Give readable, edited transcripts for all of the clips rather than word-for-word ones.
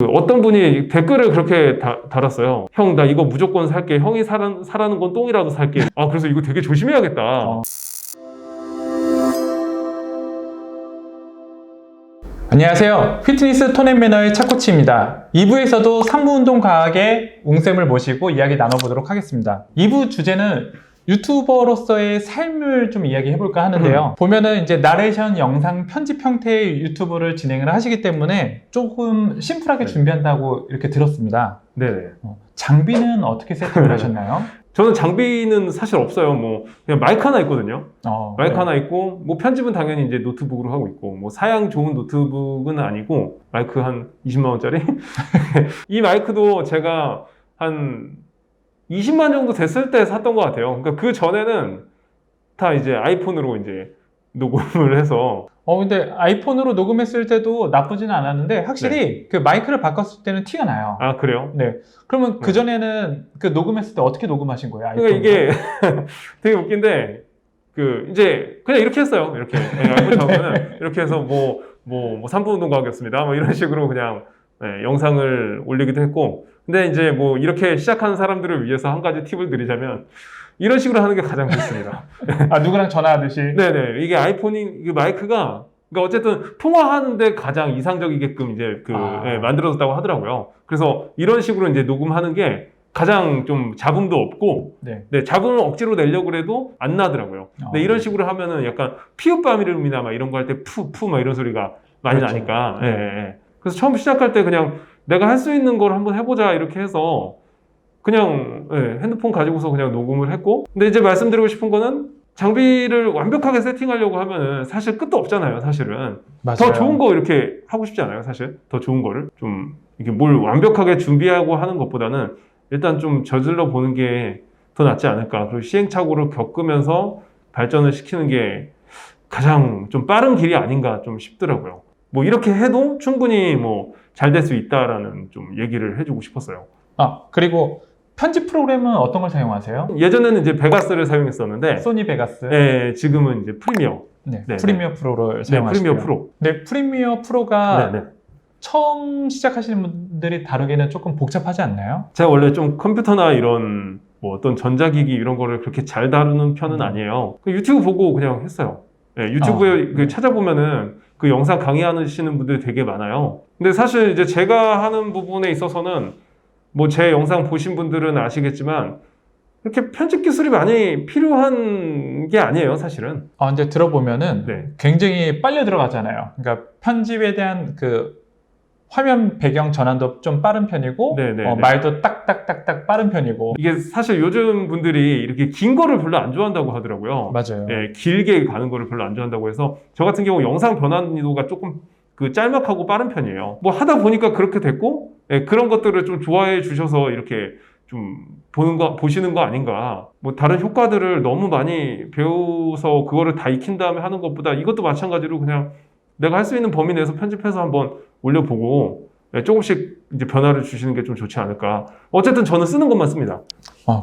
어떤 분이 댓글을 그렇게 달았어요. 형, 나 이거 무조건 살게. 형이 사라는 건 똥이라도 살게. 아, 그래서 이거 되게 조심해야겠다. 안녕하세요. 피트니스 톤 앤 매너의 차코치입니다. 2부에서도 삼부운동 과학의 웅쌤을 모시고 이야기 나눠보도록 하겠습니다. 2부 주제는 유튜버로서의 삶을 좀 이야기해볼까 하는데요. 보면은 이제 나레이션 영상 편집 형태의 유튜브를 진행을 하시기 때문에 조금 심플하게 준비한다고 이렇게 들었습니다. 네네. 장비는 어떻게 세팅을 하셨나요? 저는 장비는 사실 없어요. 뭐 그냥 마이크 하나 있거든요. 마이크 네. 하나 있고, 뭐 편집은 당연히 이제 노트북으로 하고 있고, 뭐 사양 좋은 노트북은 아니고 마이크 한 20만 원짜리. 이 마이크도 제가 한 20만 정도 됐을 때 샀던 것 같아요. 그러니까 그 전에는 다 이제 아이폰으로 이제 녹음을 해서. 근데 아이폰으로 녹음했을 때도 나쁘지는 않았는데 확실히 그 마이크를 바꿨을 때는 티가 나요. 아, 그래요? 네. 그러면 그전에는 그 녹음했을 때 어떻게 녹음하신 거예요? 그러니까 아이폰으로? 이게 되게 웃긴데, 이제 그냥 이렇게 했어요. 이렇게. 아이폰 잡으면은 이렇게 해서 뭐 3분 운동 과학이었습니다. 뭐 이런 식으로 그냥 영상을 올리기도 했고. 근데 이제 뭐 이렇게 시작하는 사람들을 위해서 한 가지 팁을 드리자면, 이런 식으로 하는 게 가장 좋습니다. 누구랑 전화하듯이. 네네. 이게 이게 마이크가, 그러니까 어쨌든 통화하는데 가장 이상적이게끔 이제 만들어졌다고 하더라고요. 그래서 이런 식으로 이제 녹음하는 게 가장 좀 잡음도 없고, 네. 잡음을 억지로 내려고 그래도 안 나더라고요. 근데 이런 식으로 하면은 약간 피읍바미름이나 막 이런 거 할 때 푸 막 이런 소리가 많이 그렇죠. 나니까. 그래서 처음 시작할 때 그냥 내가 할 수 있는 걸 한번 해보자 이렇게 해서 그냥 핸드폰 가지고서 그냥 녹음을 했고. 근데 이제 말씀드리고 싶은 거는, 장비를 완벽하게 세팅하려고 하면은 사실 끝도 없잖아요, 사실은. 맞아요. 더 좋은 거 이렇게 하고 싶지 않아요, 사실? 더 좋은 거를. 좀, 이게 뭘 완벽하게 준비하고 하는 것보다는 일단 좀 저질러 보는 게 더 낫지 않을까. 그리고 시행착오를 겪으면서 발전을 시키는 게 가장 좀 빠른 길이 아닌가 좀 싶더라고요. 뭐 이렇게 해도 충분히 뭐 잘 될 수 있다라는 좀 얘기를 해주고 싶었어요. 그리고 편집 프로그램은 어떤 걸 사용하세요? 예전에는 이제 베가스를 사용했었는데, 소니 베가스. 지금은 이제 프리미어. 네. 네, 프리미어 프로를 네, 사용하시고요. 프리미어 프로. 네, 프리미어 프로가 네, 네. 처음 시작하시는 분들이 다루기는 조금 복잡하지 않나요? 제가 원래 좀 컴퓨터나 이런 뭐 어떤 전자기기 이런 거를 그렇게 잘 다루는 편은 아니에요. 그 유튜브 보고 그냥 했어요. 유튜브에 네. 찾아보면은 그 영상 강의하시는 분들이 되게 많아요. 근데 사실 이제 제가 하는 부분에 있어서는 뭐 제 영상 보신 분들은 아시겠지만 그렇게 편집 기술이 많이 필요한 게 아니에요, 사실은. 근데 들어보면은 네. 굉장히 빨려 들어가잖아요. 그러니까 편집에 대한 그 화면 배경 전환도 좀 빠른 편이고, 말도 딱딱딱딱 빠른 편이고. 이게 사실 요즘 분들이 이렇게 긴 거를 별로 안 좋아한다고 하더라고요. 맞아요. 길게 가는 거를 별로 안 좋아한다고 해서, 저 같은 경우 영상 변환도가 조금 그 짤막하고 빠른 편이에요. 뭐 하다 보니까 그렇게 됐고, 그런 것들을 좀 좋아해 주셔서 이렇게 좀 보시는 거 아닌가. 뭐 다른 효과들을 너무 많이 배워서 그거를 다 익힌 다음에 하는 것보다 이것도 마찬가지로 그냥 내가 할 수 있는 범위 내에서 편집해서 한번 올려보고 조금씩 이제 변화를 주시는 게 좀 좋지 않을까. 어쨌든 저는 쓰는 것만 씁니다.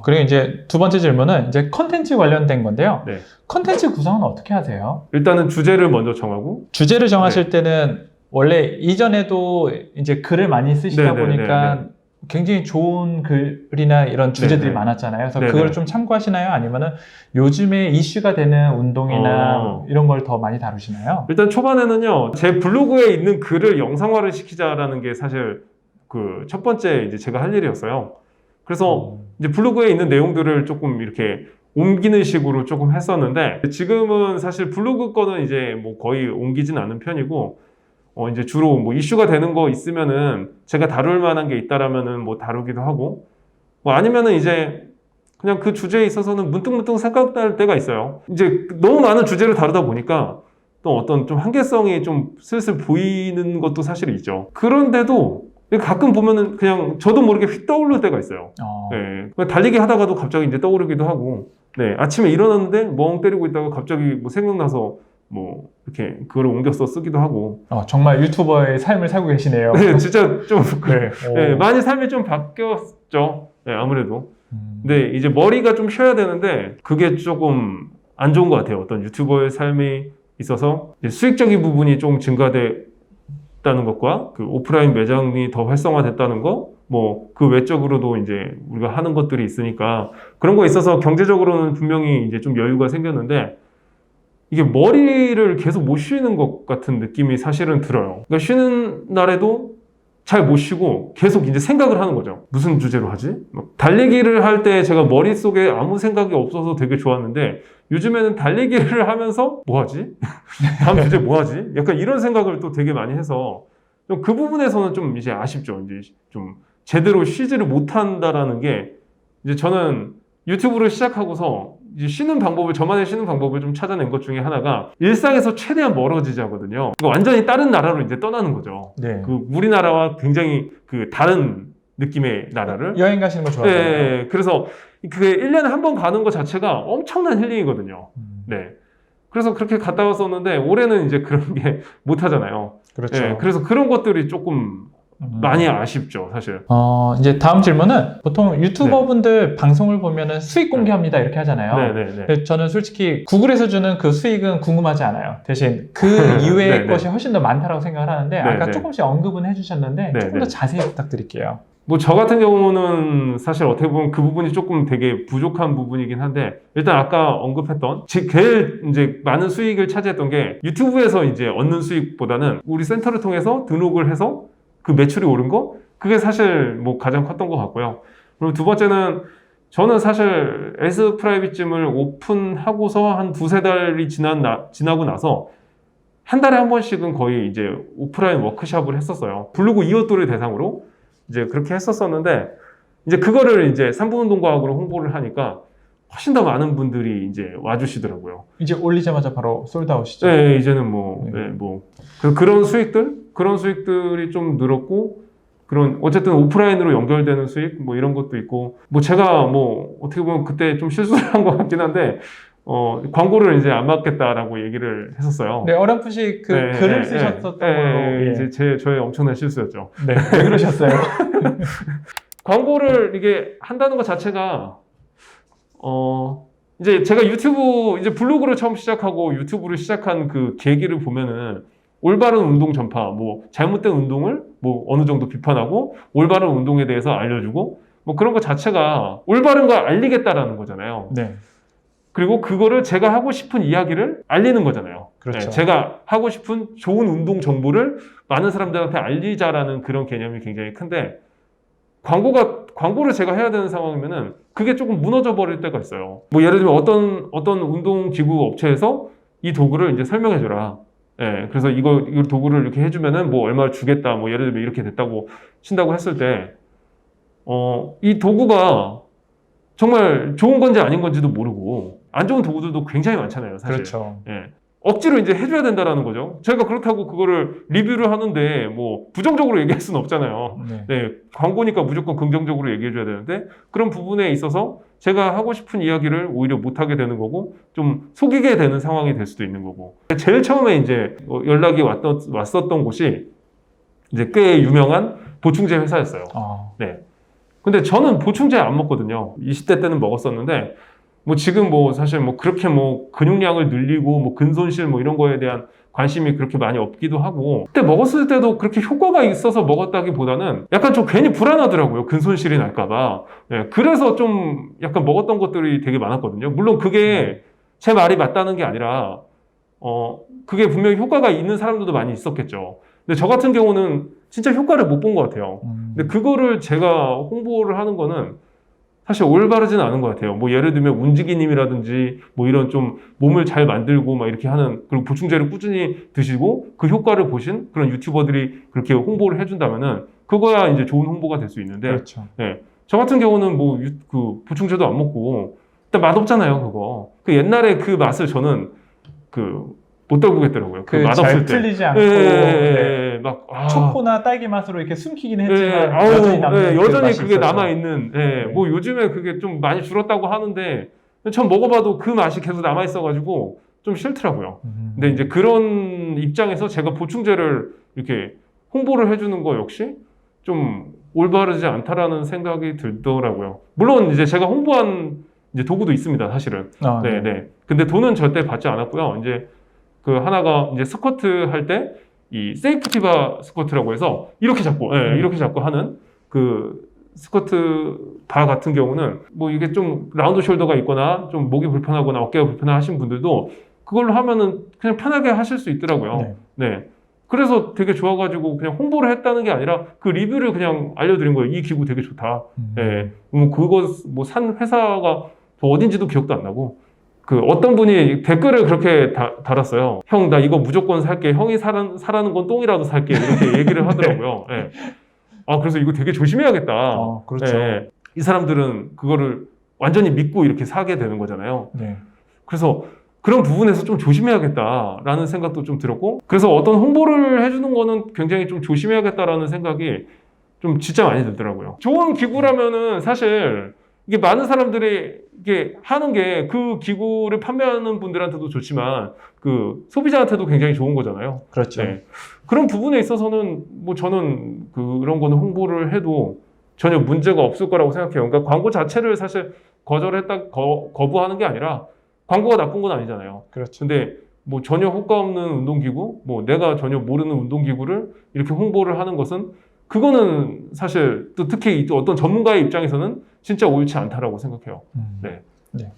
그리고 이제 두 번째 질문은 이제 컨텐츠 관련된 건데요. 네. 컨텐츠 구성은 어떻게 하세요? 일단은 주제를 먼저 정하고. 주제를 정하실 때는 원래 이전에도 이제 글을 많이 쓰시다 보니까 굉장히 좋은 글이나 이런 주제들이 많았잖아요. 그래서 그걸 좀 참고하시나요? 아니면은 요즘에 이슈가 되는 운동이나 이런 걸 더 많이 다루시나요? 일단 초반에는요, 제 블로그에 있는 글을 영상화를 시키자라는 게 사실 그 첫 번째 이제 제가 할 일이었어요. 그래서 이제 블로그에 있는 내용들을 조금 이렇게 옮기는 식으로 조금 했었는데, 지금은 사실 블로그 거는 이제 뭐 거의 옮기진 않은 편이고, 이제 주로 뭐 이슈가 되는 거 있으면은 제가 다룰 만한 게 있다라면은 뭐 다루기도 하고, 뭐 아니면은 이제 그냥 그 주제에 있어서는 문득문득 생각날 때가 있어요. 이제 너무 많은 주제를 다루다 보니까 또 어떤 좀 한계성이 좀 슬슬 보이는 것도 사실 있죠. 그런데도 가끔 보면은 그냥 저도 모르게 휙 떠오를 때가 있어요. 달리기 하다가도 갑자기 이제 떠오르기도 하고, 아침에 일어났는데 멍 때리고 있다가 갑자기 뭐 생각나서 뭐 이렇게 그걸 옮겨서 쓰기도 하고. 정말 유튜버의 삶을 살고 계시네요. 네, 진짜 좀 많이 삶이 좀 바뀌었죠. 아무래도. 근데 이제 머리가 좀 쉬어야 되는데 그게 조금 안 좋은 것 같아요. 어떤 유튜버의 삶이 있어서 이제 수익적인 부분이 좀 증가돼 됐다는 것과 그 오프라인 매장이 더 활성화됐다는 거, 뭐 그 외적으로도 이제 우리가 하는 것들이 있으니까 그런 거에 있어서 경제적으로는 분명히 이제 좀 여유가 생겼는데 이게 머리를 계속 못 쉬는 것 같은 느낌이 사실은 들어요. 그러니까 쉬는 날에도 잘 못 쉬고 계속 이제 생각을 하는 거죠. 무슨 주제로 하지? 막 달리기를 할 때 제가 머릿속에 아무 생각이 없어서 되게 좋았는데 요즘에는 달리기를 하면서 뭐 하지? 다음 주제 뭐 하지? 약간 이런 생각을 또 되게 많이 해서 좀 그 부분에서는 좀 이제 아쉽죠. 이제 좀 제대로 쉬지를 못한다라는 게 이제 저는 유튜브를 시작하고서 이제 쉬는 방법을 저만의 쉬는 방법을 좀 찾아낸 것 중에 하나가 일상에서 최대한 멀어지자거든요. 그러니까 완전히 다른 나라로 이제 떠나는 거죠. 네. 그 우리나라와 굉장히 그 다른 느낌의 나라를. 여행 가시는 거 좋아하세요? 네. 그래서 그게 1년에 한 번 가는 것 자체가 엄청난 힐링이거든요. 네. 그래서 그렇게 갔다 왔었는데 올해는 이제 그런 게 못 하잖아요. 그렇죠. 네. 그래서 그런 것들이 조금 많이 아쉽죠, 사실. 이제 다음 질문은 보통 유튜버분들 방송을 보면은 수익 공개합니다 이렇게 하잖아요. 네네네. 근데 저는 솔직히 구글에서 주는 그 수익은 궁금하지 않아요. 대신 그 이외의 네네. 것이 훨씬 더 많다고 생각을 하는데 아까 네네. 조금씩 언급은 해주셨는데 네네. 조금 더 자세히 부탁드릴게요. 뭐 저 같은 경우는 사실 어떻게 보면 그 부분이 조금 되게 부족한 부분이긴 한데 일단 아까 언급했던 제일 이제 많은 수익을 차지했던 게 유튜브에서 이제 얻는 수익보다는 우리 센터를 통해서 등록을 해서 그 매출이 오른 거 그게 사실 뭐 가장 컸던 것 같고요. 그리고 두 번째는 저는 사실 에스 프라이빗짐을 오픈하고서 한 두세 달이 지나고 나서 한 달에 한 번씩은 거의 이제 오프라인 워크숍을 했었어요. 블로그 이웃들을 대상으로 이제 그렇게 했었었는데 이제 그거를 이제 3분 운동과학으로 홍보를 하니까 훨씬 더 많은 분들이 이제 와주시더라고요. 이제 올리자마자 바로 솔드아웃이죠. 네, 이제는 뭐, 네, 뭐 그런 수익들이 좀 늘었고 그런 어쨌든 오프라인으로 연결되는 수익 뭐 이런 것도 있고 뭐 제가 뭐 어떻게 보면 그때 좀 실수를 한 것 같긴 한데 광고를 이제 안 받겠다라고 얘기를 했었어요. 네, 어렴풋이 그 네, 글을 네, 쓰셨었던 네, 걸로. 예. 이제 저의 엄청난 실수였죠. 네, 왜 그러셨어요? 광고를 이게 한다는 것 자체가 이제 제가 유튜브 이제 블로그를 처음 시작하고 유튜브를 시작한 그 계기를 보면은 올바른 운동 전파, 뭐 잘못된 운동을 뭐 어느 정도 비판하고 올바른 운동에 대해서 알려주고 뭐 그런 것 자체가 올바른 걸 알리겠다라는 거잖아요. 네. 그리고 그거를 제가 하고 싶은 이야기를 알리는 거잖아요. 그렇죠. 네, 제가 하고 싶은 좋은 운동 정보를 많은 사람들한테 알리자라는 그런 개념이 굉장히 큰데 광고를 제가 해야 되는 상황이면은 그게 조금 무너져 버릴 때가 있어요. 뭐 예를 들면 어떤 운동 기구 업체에서 이 도구를 이제 설명해 줘라. 예, 그래서 이 도구를 이렇게 해주면은 뭐 얼마 주겠다. 뭐 예를 들면 이렇게 됐다고 친다고 했을 때, 이 도구가 정말 좋은 건지 아닌 건지도 모르고 안 좋은 도구들도 굉장히 많잖아요, 사실. 그렇죠. 예. 억지로 이제 해줘야 된다라는 거죠. 저희가 그렇다고 그거를 리뷰를 하는데 뭐 부정적으로 얘기할 수는 없잖아요. 네. 네, 광고니까 무조건 긍정적으로 얘기해줘야 되는데 그런 부분에 있어서 제가 하고 싶은 이야기를 오히려 못하게 되는 거고 좀 속이게 되는 상황이 될 수도 있는 거고 제일 처음에 이제 연락이 왔었던 곳이 이제 꽤 유명한 보충제 회사였어요. 네. 근데 저는 보충제 안 먹거든요. 20대 때는 먹었었는데 뭐 지금 뭐 사실 뭐 그렇게 뭐 근육량을 늘리고 뭐 근손실 뭐 이런 거에 대한 관심이 그렇게 많이 없기도 하고 그때 먹었을 때도 그렇게 효과가 있어서 먹었다기보다는 약간 좀 괜히 불안하더라고요. 근손실이 날까봐. 네, 그래서 좀 약간 먹었던 것들이 되게 많았거든요. 물론 그게 제 말이 맞다는 게 아니라 그게 분명히 효과가 있는 사람들도 많이 있었겠죠. 근데 저 같은 경우는 진짜 효과를 못 본 것 같아요. 근데 그거를 제가 홍보를 하는 거는 사실 올바르지는 않은 것 같아요. 뭐 예를 들면 움직이님이라든지 뭐 이런 좀 몸을 잘 만들고 막 이렇게 하는 그리고 보충제를 꾸준히 드시고 그 효과를 보신 그런 유튜버들이 그렇게 홍보를 해준다면은 그거야 이제 좋은 홍보가 될 수 있는데 그렇죠. 네. 저 같은 경우는 뭐 그 보충제도 안 먹고 일단 맛없잖아요 그거. 그 옛날에 그 맛을 저는 못 떨구겠더라고요. 그 맛없을 잘 때. 풀리지 않고 네. 막 초코나 딸기 맛으로 이렇게 숨기긴 했지만 네. 여전히 남는 여전히 맛이 그게 있어서. 남아있는 네. 뭐 요즘에 그게 좀 많이 줄었다고 하는데 전 먹어봐도 그 맛이 계속 남아있어가지고 좀 싫더라고요. 근데 이제 그런 입장에서 제가 보충제를 이렇게 홍보를 해주는 거 역시 좀 올바르지 않다라는 생각이 들더라고요. 물론 이제 제가 홍보한 이제 도구도 있습니다, 사실은. 네. 근데 돈은 절대 받지 않았고요. 이제 그 하나가 이제 스쿼트 할 때 이 세이프티바 스쿼트라고 해서 이렇게 잡고, 이렇게 잡고 하는 그 스쿼트 바 같은 경우는 뭐 이게 좀 라운드 숄더가 있거나 좀 목이 불편하거나 어깨가 불편하신 분들도 그걸로 하면은 그냥 편하게 하실 수 있더라고요. 네. 그래서 되게 좋아가지고 그냥 홍보를 했다는 게 아니라 그 리뷰를 그냥 알려드린 거예요. 이 기구 되게 좋다. 네. 뭐 그거 뭐 산 회사가 어딘지도 기억도 안 나고 그 어떤 분이 댓글을 그렇게 달았어요. 형, 나 이거 무조건 살게. 형이 사라는 건 똥이라도 살게. 이렇게 얘기를 하더라고요. 네. 아, 그래서 이거 되게 조심해야겠다. 그렇죠. 네. 이 사람들은 그거를 완전히 믿고 이렇게 사게 되는 거잖아요. 네. 그래서 그런 부분에서 좀 조심해야겠다라는 생각도 좀 들었고, 그래서 어떤 홍보를 해주는 거는 굉장히 좀 조심해야겠다라는 생각이 좀 진짜 많이 들더라고요. 좋은 기구라면은 사실 이게 많은 사람들이 이게 하는 게 그 기구를 판매하는 분들한테도 좋지만 그 소비자한테도 굉장히 좋은 거잖아요. 그렇죠. 네. 그런 부분에 있어서는 뭐 저는 그런 거는 홍보를 해도 전혀 문제가 없을 거라고 생각해요. 그러니까 광고 자체를 사실 거부하는 게 아니라 광고가 나쁜 건 아니잖아요. 그렇죠. 근데 뭐 전혀 효과 없는 운동기구, 뭐 내가 전혀 모르는 운동기구를 이렇게 홍보를 하는 것은 그거는 사실 또 특히 또 어떤 전문가의 입장에서는 진짜 옳지 않다라고 생각해요. 네. 네.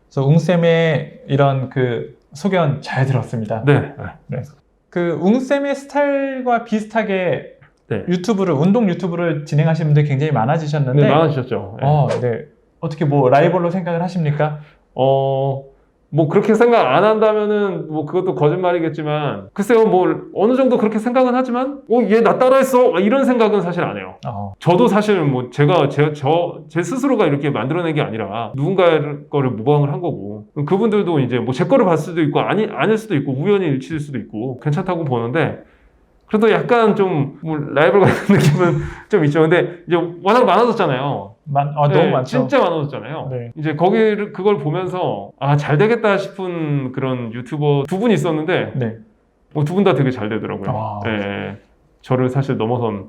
그래서 웅쌤의 이런 그 소견 잘 들었습니다. 네. 네. 그 웅쌤의 스타일과 비슷하게 네. 운동 유튜브를 진행하시는 분들이 굉장히 많아지셨는데, 네, 많아지셨죠. 네. 네. 어떻게 뭐 라이벌로 생각을 하십니까? 뭐 그렇게 생각 안 한다면은 뭐 그것도 거짓말이겠지만 글쎄요 뭐 어느 정도 그렇게 생각은 하지만 얘 나 따라했어 이런 생각은 사실 안 해요. 저도 사실 뭐 제 스스로가 이렇게 만들어낸 게 아니라 누군가의 거를 모방을 한 거고 그분들도 이제 뭐 제 거를 봤을 수도 있고 아닐 수도 있고 우연히 일치일 수도 있고 괜찮다고 보는데 그래도 약간 좀 뭐 라이벌 같은 느낌은 좀 있죠. 근데 이제 워낙 많아졌잖아요. 너무 많죠. 진짜 많아졌잖아요. 네. 이제 그걸 보면서 잘 되겠다 싶은 그런 유튜버 두 분 있었는데 네. 두 분 다 되게 잘 되더라고요. 네. 저를 사실 넘어선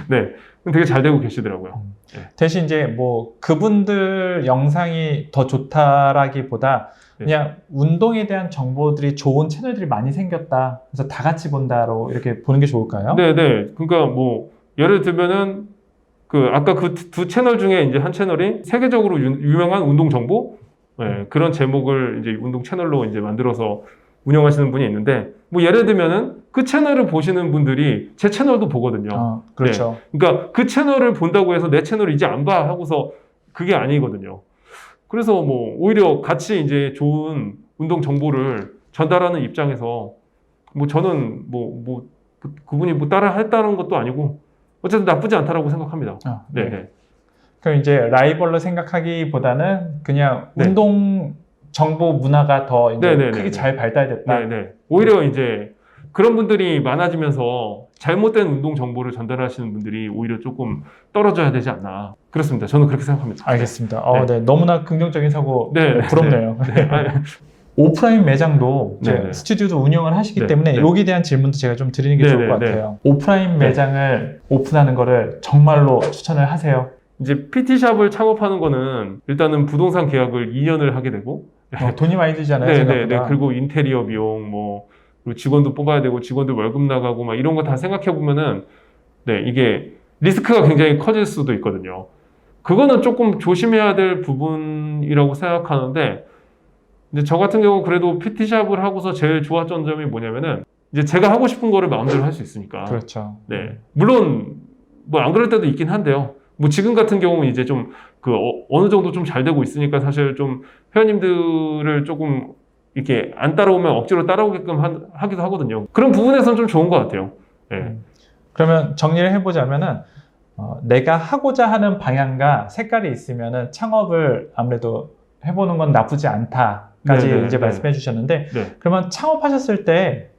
네. 되게 잘 되고 계시더라고요. 네. 대신 이제 뭐 그분들 영상이 더 좋다라기보다 그냥 운동에 대한 정보들이 좋은 채널들이 많이 생겼다. 그래서 다 같이 본다로 이렇게 보는 게 좋을까요? 네네. 그러니까 뭐 예를 들면은 아까 그 두 채널 중에 이제 한 채널이 세계적으로 유명한 운동 정보 그런 제목을 이제 운동 채널로 이제 만들어서 운영하시는 분이 있는데 뭐 예를 들면은 그 채널을 보시는 분들이 제 채널도 보거든요. 그렇죠. 네. 그러니까 그 채널을 본다고 해서 내 채널을 이제 안 봐 하고서 그게 아니거든요. 그래서 뭐 오히려 같이 이제 좋은 운동 정보를 전달하는 입장에서 뭐 저는 그분이 뭐 따라 했다는 것도 아니고 어쨌든 나쁘지 않다라고 생각합니다. 네. 그럼 이제 라이벌로 생각하기보다는 그냥 네. 운동 정보 문화가 더 이제 네. 크게 잘 발달됐다. 네. 오히려 이제 그런 분들이 많아지면서 잘못된 운동 정보를 전달하시는 분들이 오히려 조금 떨어져야 되지 않나. 그렇습니다. 저는 그렇게 생각합니다. 알겠습니다. 네. 너무나 긍정적인 사고 부럽네요. 네. 오프라인 매장도 네. 스튜디오도 운영을 하시기 네. 때문에 네. 여기에 대한 질문도 제가 좀 드리는 게 네. 좋을 것 네. 같아요. 오프라인 매장을 오픈하는 거를 정말로 추천을 하세요? 이제 PT샵을 창업하는 거는 일단은 부동산 계약을 2년을 하게 되고 돈이 많이 들잖아요. 생각보다. 그리고 인테리어 비용 그리고 직원도 뽑아야 되고 직원들 월급 나가고 막 이런 거 다 생각해 보면은 이게 리스크가 굉장히 커질 수도 있거든요. 그거는 조금 조심해야 될 부분이라고 생각하는데 이제 저 같은 경우 그래도 PT샵을 하고서 제일 좋았던 점이 뭐냐면은 이제 제가 하고 싶은 거를 마음대로 할 수 있으니까. 그렇죠. 네. 물론 뭐 안 그럴 때도 있긴 한데요. 뭐 지금 같은 경우는 이제 좀 어느 정도 좀 잘 되고 있으니까 사실 좀 회원님들을 조금 이렇게 안 따라오면 억지로 따라오게끔 하기도 하거든요. 그런 부분에서는 좀 좋은 것 같아요. 네. 그러면 정리를 해보자면은 내가 하고자 하는 방향과 색깔이 있으면은 창업을 아무래도 해보는 건 나쁘지 않다까지 이제 말씀해 주셨는데 그러면 창업하셨을 때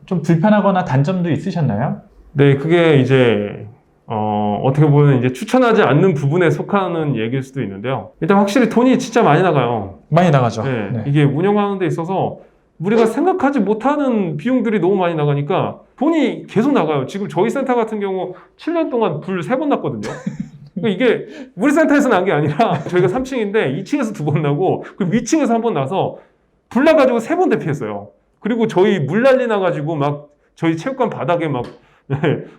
좀 불편하거나 단점도 있으셨나요? 네, 그게 이제 어떻게 보면 이제 추천하지 않는 부분에 속하는 얘기일 수도 있는데요. 일단 확실히 돈이 진짜 많이 나가요. 많이 나가죠. 네. 이게 운영하는 데 있어서 우리가 생각하지 못하는 비용들이 너무 많이 나가니까 돈이 계속 나가요. 지금 저희 센터 같은 경우 7년 동안 불 3번 났거든요. 그러니까 이게 우리 센터에서 난 게 아니라 저희가 3층인데 2층에서 2번 나고 그리고 위층에서 1번 나서 불 나가지고 3번 대피했어요. 그리고 저희 물 난리 나가지고 막 저희 체육관 바닥에 막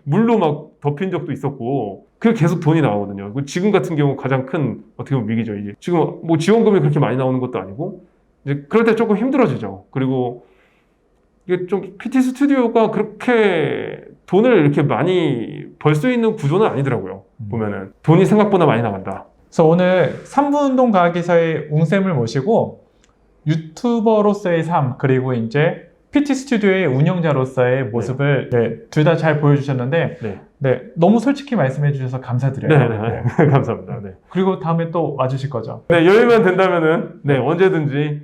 물로 막 덮인 적도 있었고, 그게 계속 돈이 나오거든요. 지금 같은 경우 가장 큰 어떻게 보면 위기죠. 이게 지금 뭐 지원금이 그렇게 많이 나오는 것도 아니고, 이제 그럴 때 조금 힘들어지죠. 그리고 이게 좀 PT 스튜디오가 그렇게 돈을 이렇게 많이 벌 수 있는 구조는 아니더라고요. 보면은 돈이 생각보다 많이 나간다. 그래서 오늘 3분 운동 과학에서의 웅쌤을 모시고 유튜버로서의 삶, 그리고 이제 PT 스튜디오의 운영자로서의 모습을 둘 다 잘 보여주셨는데 네. 너무 솔직히 말씀해 주셔서 감사드려요. 네. 감사합니다. 네. 그리고 다음에 또 와주실 거죠? 네, 여유만 된다면은 언제든지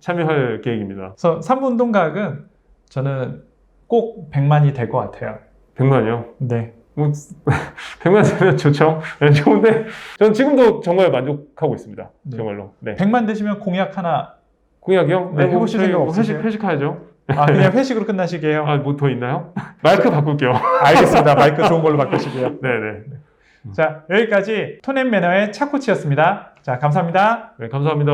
참여할 계획입니다. 그래서 3분 운동 과학은 저는 꼭 100만이 될 것 같아요. 100만이요? 네. 뭐 100만 되면 좋죠. 네, 좋은데 저는 지금도 정말 만족하고 있습니다. 네. 정말로. 네. 100만 되시면 공약 하나. 공약이요? 네, 해보실 생각 없으세요? 회식하야죠. 아, 그냥 회식으로 끝나시게요? 아, 뭐 더 있나요? 마이크 바꿀게요. 알겠습니다. 마이크 좋은 걸로 바꾸시고요. 네네. 자, 여기까지 톤앤매너의 차코치였습니다. 자, 감사합니다. 네, 감사합니다.